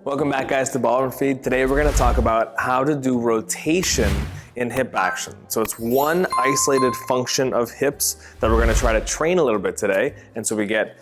Welcome back, guys, to Ballroom Feed. Today we're going to talk about how to do rotation in hip action. So it's one isolated function of hips that we're going to try to train a little bit today, and so we get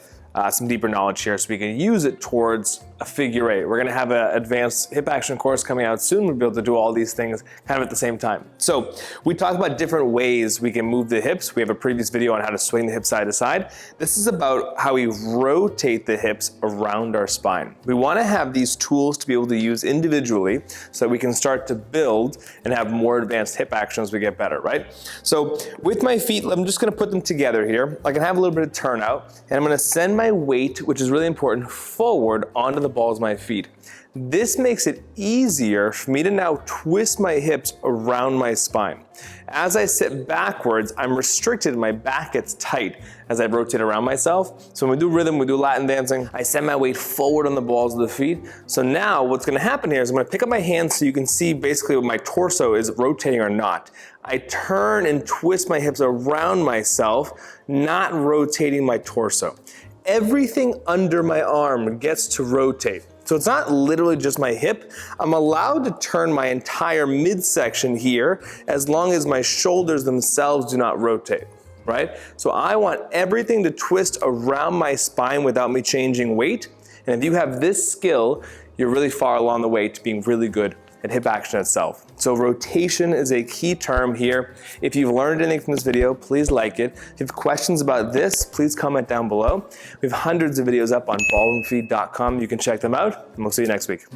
some deeper knowledge here so we can use it towards a figure eight. We're going to have an advanced hip action course coming out soon. We'll be able to do all these things kind of at the same time. So we talk about different ways we can move the hips. We have a previous video on how to swing the hips side to side. This is about how we rotate the hips around our spine. We want to have these tools to be able to use individually so that we can start to build and have more advanced hip action as we get better, right? So with my feet, I'm just going to put them together here. I can have a little bit of turnout, and I'm going to send my weight, which is really important, forward onto the balls of my feet. This makes it easier for me to now twist my hips around my spine. As I sit backwards, I'm restricted, my back gets tight as I rotate around myself. So when we do rhythm, we do Latin dancing, I send my weight forward on the balls of the feet. So now what's gonna happen here is I'm gonna pick up my hands so you can see basically what my torso is rotating or not. I turn and twist my hips around myself, not rotating my torso. Everything under my arm gets to rotate. So it's not literally just my hip. I'm allowed to turn my entire midsection here as long as my shoulders themselves do not rotate, right? So I want everything to twist around my spine without me changing weight. And if you have this skill, you're really far along the way to being really good at hip action itself. So rotation is a key term here. If you've learned anything from this video, please like it. If you have questions about this, please comment down below. We have hundreds of videos up on ballroomfeed.com. You can check them out, and we'll see you next week.